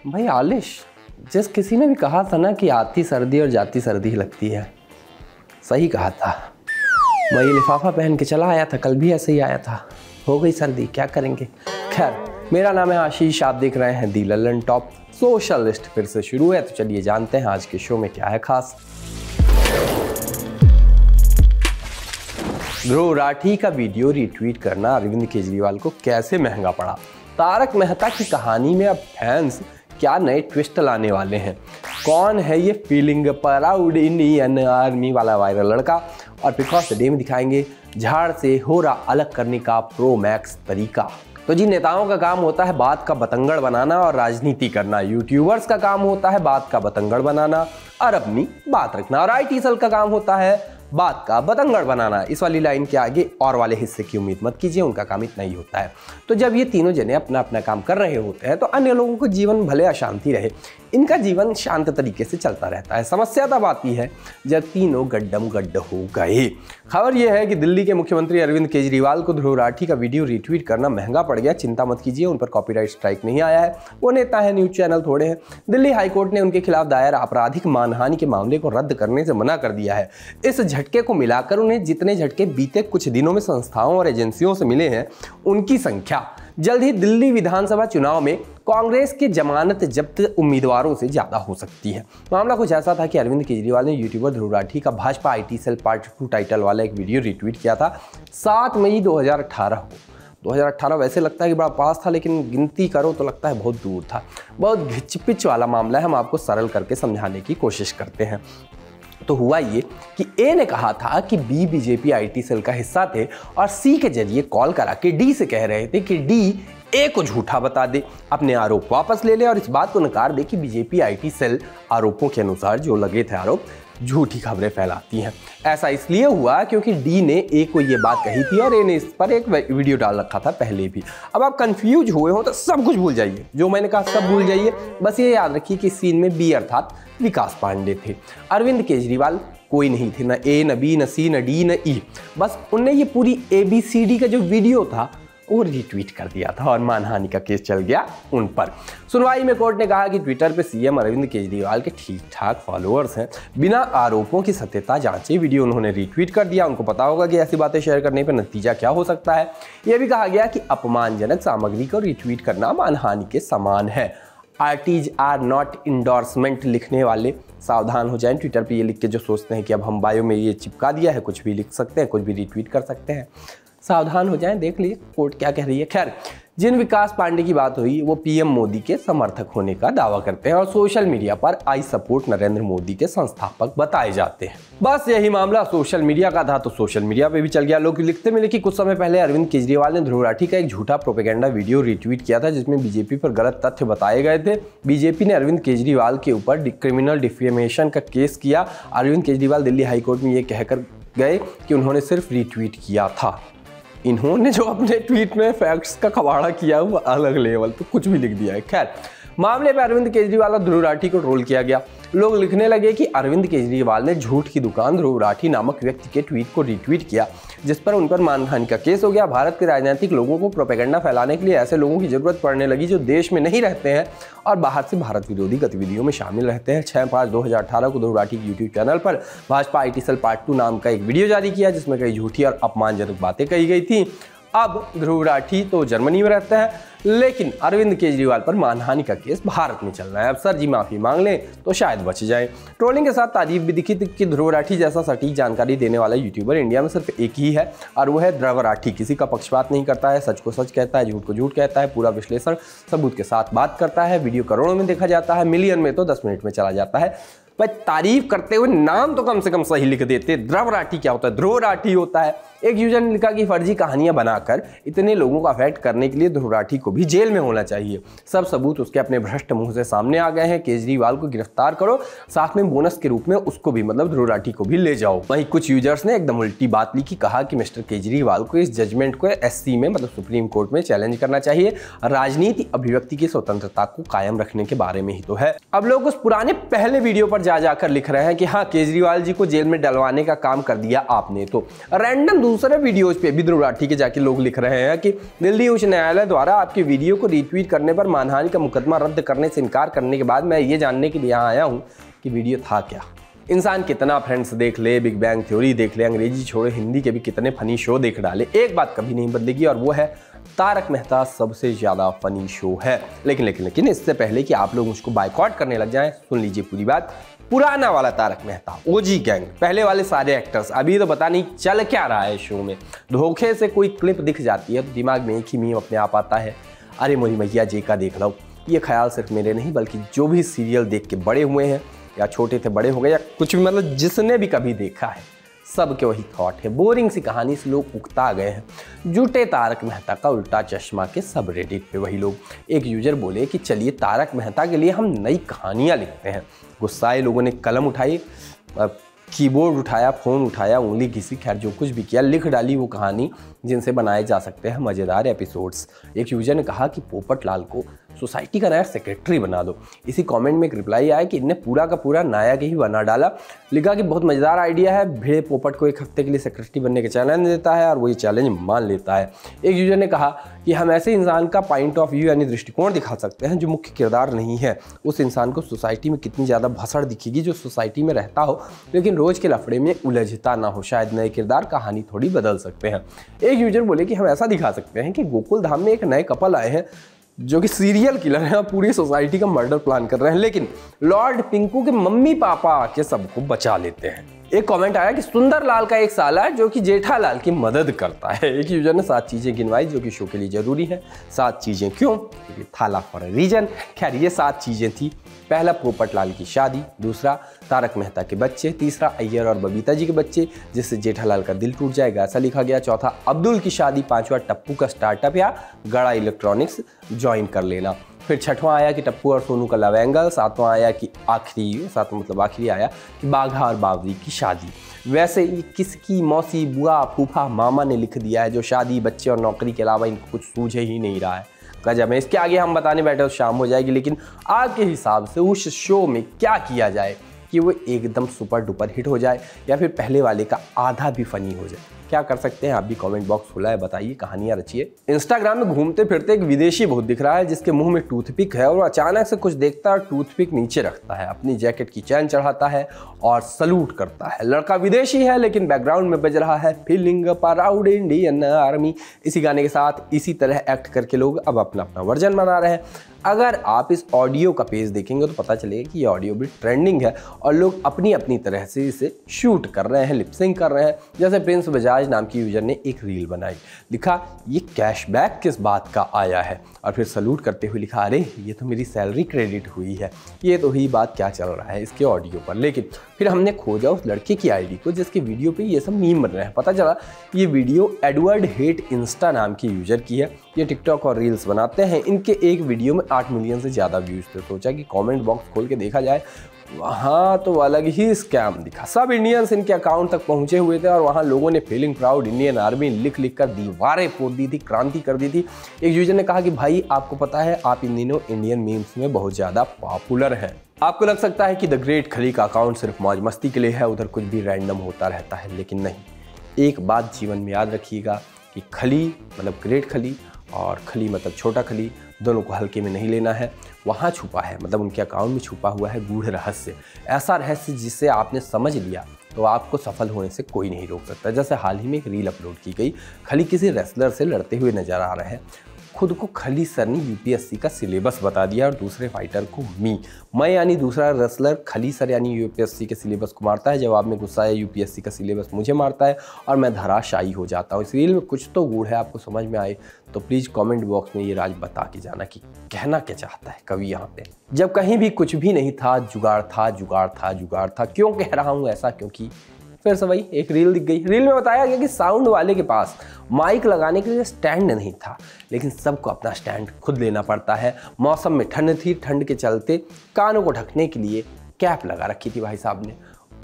भाई आलिश, जिस किसी ने भी कहा था ना कि आती सर्दी और जाती सर्दी ही लगती है, सही कहा था। मैं ये लिफाफा पहन के चला आया था, कल भी ऐसे ही आया था, हो गई सर्दी, क्या करेंगे। खैर, मेरा नाम है आशीष, आप देख रहे हैं दी लल्लन टॉप। सोशल लिस्ट फिर से शुरू है, तो चलिए जानते हैं आज के शो में क्या है खास। ध्रुव राठी का वीडियो रिट्वीट करना अरविंद केजरीवाल को कैसे महंगा पड़ा। तारक मेहता की कहानी में अब फैंस क्या नए ट्विस्ट लाने वाले हैं। कौन है ये फीलिंग प्राउड इंडियन आर्मी वाला वायरल लड़का, और बिकॉज डे में दिखाएंगे झाड़ से होरा अलग करने का प्रो मैक्स तरीका। तो जी, नेताओं का काम होता है बात का बतंगड़ बनाना और राजनीति करना। यूट्यूबर्स का काम होता है बात का बतंगड़ बनाना और अपनी बात रखना। और IT सेल का काम होता है बात का बतंगड़ बनाना। इस वाली लाइन के आगे और वाले हिस्से की उम्मीद मत कीजिए, उनका काम इतना ही होता है। तो जब ये तीनों जने अपना अपना काम कर रहे होते हैं तो अन्य लोगों को जीवन भले अशांति रहे, इनका जीवन शांत तरीके से चलता रहता है। समस्या तब आती है जब तीनों गड्ढम गड्ढ हो गए। खबर यह है कि दिल्ली के मुख्यमंत्री अरविंद केजरीवाल को ध्रुव राठी का वीडियो रिट्वीट करना महंगा पड़ गया। चिंता मत कीजिए, उन पर कॉपीराइट स्ट्राइक नहीं आया है, वो नेता है, न्यूज चैनल थोड़े हैं। दिल्ली हाईकोर्ट ने उनके खिलाफ दायर आपराधिक मानहानि के मामले को रद्द करने से मना कर दिया है। इस झटके को मिलाकर उन्हें जितने झटके बीते कुछ दिनों में संस्थाओं और एजेंसियों से मिले हैं, उनकी संख्या जल्द ही दिल्ली विधानसभा चुनाव में कांग्रेस के जमानत जब्त उम्मीदवारों से ज्यादा हो सकती है। मामला कुछ ऐसा था कि अरविंद केजरीवाल ने यूट्यूबर ध्रुव राठी का Bhajpa IT cell part 2 title वाला एक वीडियो रिट्वीट किया था 7 मई 2018 को। 2018 वैसे लगता है कि बड़ा पास था, लेकिन गिनती करो तो लगता है बहुत दूर था। बहुत घिचपिच वाला मामला है, हम आपको सरल करके समझाने की कोशिश करते हैं। तो हुआ ये कि A ने कहा था कि B बीजेपी IT सेल का हिस्सा थे और C के जरिए कॉल करा के D से कह रहे थे कि D A को झूठा बता दे, अपने आरोप वापस ले ले और इस बात को नकार दे कि बीजेपी IT सेल आरोपों के अनुसार जो लगे थे आरोप झूठी खबरें फैलाती हैं। ऐसा इसलिए हुआ क्योंकि D ने A को ये बात कही थी और A ने इस पर एक वीडियो डाल रखा था पहले भी। अब आप कंफ्यूज हुए हो तो सब कुछ भूल जाइए, जो मैंने कहा सब भूल जाइए। बस ये याद रखिए कि सीन में B अर्थात विकास पांडे थे, अरविंद केजरीवाल कोई नहीं थे, न A न B न C न D न E। बस उनने ये पूरी ABCD का जो वीडियो था वो रिट्वीट कर दिया था और मानहानि का केस चल गया उन पर। सुनवाई में कोर्ट ने कहा कि ट्विटर पे CM अरविंद केजरीवाल के ठीक ठाक फॉलोअर्स हैं, बिना आरोपों की सत्यता जांचे वीडियो उन्होंने रिट्वीट कर दिया। उनको पता होगा कि ऐसी बातें शेयर करने पर नतीजा क्या हो सकता है। यह भी कहा गया कि अपमानजनक सामग्री को रिट्वीट करना मानहानि के समान है। आर्टिज आर नॉट इंडोर्समेंट लिखने वाले सावधान हो जाएं। ट्विटर पे ये लिख के जो सोचते हैं कि अब हम बायो में ये चिपका दिया है, कुछ भी लिख सकते हैं, कुछ भी रिट्वीट कर सकते हैं, सावधान हो जाएं। देख लीजिए कोर्ट क्या कह रही है। खैर, जिन विकास पांडे की बात हुई वो PM मोदी के समर्थक होने का दावा करते हैं और सोशल मीडिया पर आई सपोर्ट नरेंद्र मोदी के संस्थापक बताए जाते हैं। बस यही मामला सोशल मीडिया का था तो सोशल मीडिया पे भी चल गया। लोग लिखते मिले कि कुछ समय पहले अरविंद केजरीवाल ने ध्रुव राठी का एक झूठा प्रोपेगेंडा वीडियो रिट्वीट किया था जिसमें बीजेपी पर गलत तथ्य बताए गए थे। बीजेपी ने अरविंद केजरीवाल के ऊपर क्रिमिनल डिफेमेशन का केस किया। अरविंद केजरीवाल दिल्ली हाईकोर्ट में ये कहकर गए कि उन्होंने सिर्फ रिट्वीट किया था। इन्होंने जो अपने ट्वीट में फैक्ट्स का कबाड़ा किया वो अलग लेवल पे कुछ भी लिख दिया है। खैर, मामले पर अरविंद केजरीवाल और ध्रुव राठी को ट्रोल किया गया। लोग लिखने लगे कि अरविंद केजरीवाल ने झूठ की दुकान ध्रुव राठी नामक व्यक्ति के ट्वीट को रिट्वीट किया, जिस पर उन पर मानहानि का केस हो गया। भारत के राजनीतिक लोगों को प्रोपेगेंडा फैलाने के लिए ऐसे लोगों की जरूरत पड़ने लगी जो देश में नहीं रहते हैं और बाहर से भारत विरोधी गतिविधियों में शामिल रहते हैं। 6/5/2018 को ध्रुव राठी के यूट्यूब चैनल पर भाजपा IT सेल पार्ट 2 नाम का एक वीडियो जारी किया जिसमें कई झूठी और अपमानजनक बातें कही गई थी। अब ध्रुव राठी तो जर्मनी में रहते हैं, लेकिन अरविंद केजरीवाल पर मानहानि का केस भारत में चल रहा है। अब सर जी माफी मांग लें तो शायद बच जाए। ट्रोलिंग के साथ तारीफ भी दिखी थी कि ध्रुव राठी जैसा सटीक जानकारी देने वाला यूट्यूबर इंडिया में सिर्फ एक ही है और वो है ध्रुव राठी। किसी का पक्षपात नहीं करता है, सच को सच कहता है, झूठ को झूठ कहता है, पूरा विश्लेषण सबूत के साथ बात करता है। वीडियो करोड़ों में देखा जाता है, मिलियन में तो 10 मिनट में चला जाता है। भाई तारीफ करते हुए नाम तो कम से कम सही लिख देते। ध्रुव राठी क्या होता है? ध्रुव राठी होता है। एक यूजर ने लिखा कि फर्जी कहानियां बनाकर इतने लोगों को अफेक्ट करने के लिए ध्रुव राठी को भी जेल में होना चाहिए। सब सबूत उसके अपने भ्रष्ट मुंह से सामने आ गए हैं। केजरीवाल को गिरफ्तार करो, साथ में बोनस के रूप में उसको भी, मतलब ध्रुव राठी को भी ले जाओ। वहीं कुछ यूजर्स ने एकदम उल्टी बात लिखी, कहा कि मिस्टर केजरीवाल को इस जजमेंट को SC में, मतलब सुप्रीम कोर्ट में चैलेंज करना चाहिए। राजनीति अभिव्यक्ति की स्वतंत्रता को कायम रखने के बारे में ही तो है। अब लोग उस पुराने पहले वीडियो पर जाकर लिख रहे हैं कि हाँ, केजरीवाल जी को जेल में डलवाने का काम कर दिया आपने। तो रैंडम दूसरे वीडियोज पे विद्रोह राठी के जाके लोग लिख रहे हैं कि दिल्ली उच्च न्यायालय द्वारा आपके वीडियो को रीट्वीट करने पर मानहानि का मुकदमा रद्द करने से इनकार करने के बाद मैं ये जानने के लिए यहाँ आया हूँ कि वीडियो था क्या। इंसान कितना फ्रेंड्स देख ले, बिग बैंग थ्योरी देख ले, अंग्रेजी छोड़े हिंदी के भी कितने फनी शो देख डाले, एक बात कभी नहीं बदलेगी और वो है तारक मेहता सबसे ज़्यादा फनी शो है। लेकिन इससे पहले कि आप लोग उसको बायकॉट करने लग जाएं, सुन लीजिए पूरी बात। पुराना वाला तारक मेहता, ओजी गैंग, पहले वाले सारे एक्टर्स, अभी तो पता नहीं चल क्या रहा है शो में। धोखे से कोई क्लिप दिख जाती है तो दिमाग में एक ही मीम अपने आप आता है, अरे मोरी मैया जे का देख लो। ये ख्याल सिर्फ मेरे नहीं बल्कि जो भी सीरियल देख के बड़े हुए हैं या छोटे थे बड़े हो गए या कुछ भी, मतलब जिसने भी कभी देखा है सबके वही थॉट है। बोरिंग सी कहानी से लोग उकता गए हैं। जुटे तारक मेहता का उल्टा चश्मा के सब रेडिट पे वही लोग। एक यूजर बोले कि चलिए तारक मेहता के लिए हम नई कहानियाँ लिखते हैं। गुस्साए लोगों ने कलम उठाई, कीबोर्ड उठाया, फ़ोन उठाया, उंगली घिसी, खैर जो कुछ भी किया, लिख डाली वो कहानी जिनसे बनाए जा सकते हैं मज़ेदार एपिसोड्स। एक यूजर ने कहा कि पोपट लाल को सोसाइटी का नया सेक्रेटरी बना दो। इसी कमेंट में एक रिप्लाई आया कि इनने पूरा का पूरा नायक ही बना डाला। लिखा कि बहुत मज़ेदार आइडिया है, भेड़े पोपट को एक हफ्ते के लिए सेक्रेटरी बनने का चैलेंज देता है और वो ये चैलेंज मान लेता है। एक यूजर ने कहा कि हम ऐसे इंसान का पॉइंट ऑफ व्यू यानी दृष्टिकोण दिखा सकते हैं जो मुख्य किरदार नहीं है। उस इंसान को सोसाइटी में कितनी ज़्यादा भसड़ दिखेगी जो सोसाइटी में रहता हो लेकिन रोज़ के लफड़े में उलझता ना हो। शायद नए किरदार कहानी थोड़ी बदल सकते हैं। एक यूजर बोले कि हम ऐसा दिखा सकते हैं कि गोकुल धाम में एक नए कपल आए हैं जो कि सीरियल किलर हैं और पूरी सोसाइटी का मर्डर प्लान कर रहे हैं, लेकिन लॉर्ड पिंकू के मम्मी पापा आके सबको बचा लेते हैं। एक कमेंट आया कि सुंदर लाल का एक साला है जो कि जेठालाल की मदद करता है। एक यूजर ने 7 चीज़ें गिनवाई जो कि शो के लिए जरूरी है। 7 चीज़ें क्यों? क्योंकि थाला फॉर अ रीजन। खैर ये 7 चीज़ें थी। पहला पोपट लाल की शादी, दूसरा तारक मेहता के बच्चे, तीसरा अय्यर और बबीता जी के बच्चे जिससे जेठालाल का दिल टूट जाएगा ऐसा लिखा गया, चौथा अब्दुल की शादी, पांचवा टप्पू का स्टार्टअप या गड़ा इलेक्ट्रॉनिक्स ज्वाइन कर लेना, फिर छठवां आया कि टप्पू और सोनू का लव एंगल, सातवां आया कि आखिरी आया कि बाघा और बावरी की शादी। वैसे ये किसकी मौसी बुआ फूफा मामा ने लिख दिया है जो शादी बच्चे और नौकरी के अलावा इनको कुछ सूझे ही नहीं रहा है। गजब है। इसके आगे हम बताने बैठे तो शाम हो जाएगी, लेकिन आपके हिसाब से उस शो में क्या किया जाए कि वो एकदम सुपर डुपर हिट हो जाए या फिर पहले वाले का आधा भी फनी हो जाए? क्या कर सकते हैं आप भी कमेंट बॉक्स खुला है, बताइए, कहानियां रचिए। इंस्टाग्राम में घूमते फिरते एक विदेशी बहुत दिख रहा है जिसके मुंह में टूथपिक है और अचानक से कुछ देखता है और टूथपिक नीचे रखता है, अपनी जैकेट की चैन चढ़ाता है और सलूट करता है। लड़का विदेशी है लेकिन बैकग्राउंड में बज रहा है फीलिंग प्राउड इंडियन आर्मी। इसी गाने के साथ इसी तरह एक्ट करके लोग अब अपना अपना वर्जन बना रहे हैं। अगर आप इस ऑडियो का पेज देखेंगे तो पता चलेगा कि ये ऑडियो भी ट्रेंडिंग है और लोग अपनी अपनी तरह से इसे शूट कर रहे हैं, लिपसिंग कर रहे हैं। जैसे प्रिंस बजाज नाम की यूजर ने एक रील बनाई, लिखा ये कैशबैक किस बात का आया है, और फिर सलूट करते हुए लिखा अरे ये तो मेरी सैलरी क्रेडिट हुई है। ये तो ही बात क्या चल रहा है इसके ऑडियो पर। लेकिन फिर हमने खोजा उस लड़के की आईडी को जिसके वीडियो पे ये सब मीम बन रहे हैं। पता चला ये वीडियो एडवर्ड हेट इंस्टा नाम की यूजर की है। ये टिकटॉक और रील्स बनाते हैं। इनके एक वीडियो में 8 मिलियन से ज़्यादा व्यूज़ थे। सोचा कि कमेंट बॉक्स खोल के देखा जाए, वहाँ तो अलग ही स्कैम दिखा। सब इंडियंस इनके अकाउंट तक पहुँचे हुए थे और वहाँ लोगों ने फीलिंग प्राउड इंडियन आर्मी लिख लिख कर दीवारें फोड़ दी थी, क्रांति कर दी थी। एक यूजर ने कहा कि भाई आपको पता है आप इन दिनों इंडियन मीम्स में बहुत ज़्यादा पॉपुलर हैं। आपको लग सकता है कि द ग्रेट खली का अकाउंट सिर्फ मौज मस्ती के लिए है, उधर कुछ भी रैंडम होता रहता है, लेकिन नहीं। एक बात जीवन में याद रखिएगा कि खली मतलब ग्रेट खली और खली मतलब छोटा खली, दोनों को हल्के में नहीं लेना है। वहाँ छुपा है, मतलब उनके अकाउंट में छुपा हुआ है गूढ़ रहस्य, ऐसा रहस्य जिसे आपने समझ लिया तो आपको सफल होने से कोई नहीं रोक सकता। जैसे हाल ही में एक रील अपलोड की गई, खली किसी रेसलर से लड़ते हुए नजर आ रहे हैं। खुद को खली सर ने यूपीएससी का सिलेबस बता दिया और दूसरे फाइटर को मैं यानी दूसरा रेसलर खली सर यानी यूपीएससी के सिलेबस को मारता है। जवाब में गुस्सा है यूपीएससी का सिलेबस मुझे मारता है और मैं धराशायी हो जाता हूँ। इस रील में कुछ तो गूढ़ है, आपको समझ में आए तो प्लीज़ कमेंट बॉक्स में ये राज बता के जाना कि कहना क्या चाहता है कवि यहाँ पे। जब कहीं भी कुछ भी नहीं था, जुगाड़ था, जुगाड़ था, जुगाड़ था। क्यों कह रहा हूँ ऐसा? क्योंकि फिर से वही एक रील दिख गई। रील में बताया गया कि साउंड वाले के पास माइक लगाने के लिए स्टैंड नहीं था, लेकिन सबको अपना स्टैंड खुद लेना पड़ता है। मौसम में ठंड थी, ठंड के चलते कानों को ढकने के लिए कैप लगा रखी थी भाई साहब ने।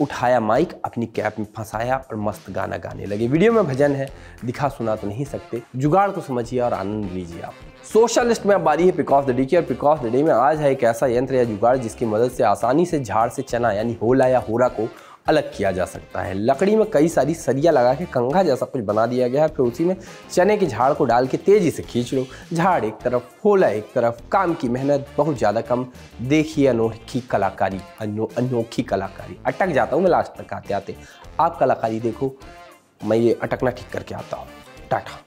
उठाया माइक, अपनी कैप में फंसाया और मस्त गाना गाने लगे। वीडियो में भजन है, दिखा सुना तो नहीं सकते। जुगाड़ को समझिए और आनंद लीजिए आप। सोशल लिस्ट में अब बारी है पिक ऑफ द डे की, और पिक ऑफ द डे में आज है एक ऐसा यंत्र या जुगाड़ जिसकी मदद से आसानी से झाड़ से चना यानी होला या होरा को अलग किया जा सकता है। लकड़ी में कई सारी सरिया लगा के कंघा जैसा कुछ बना दिया गया है, फिर उसी में चने के झाड़ को डाल के तेजी से खींच लो। झाड़ एक तरफ, होला एक तरफ, काम की मेहनत बहुत ज़्यादा कम। देखिए अनोखी कलाकारी, अनोखी कलाकारी। अटक जाता हूँ मैं लास्ट तक आते आते। आप कलाकारी देखो, मैं ये अटकना ठीक करके आता हूँ। टाटा।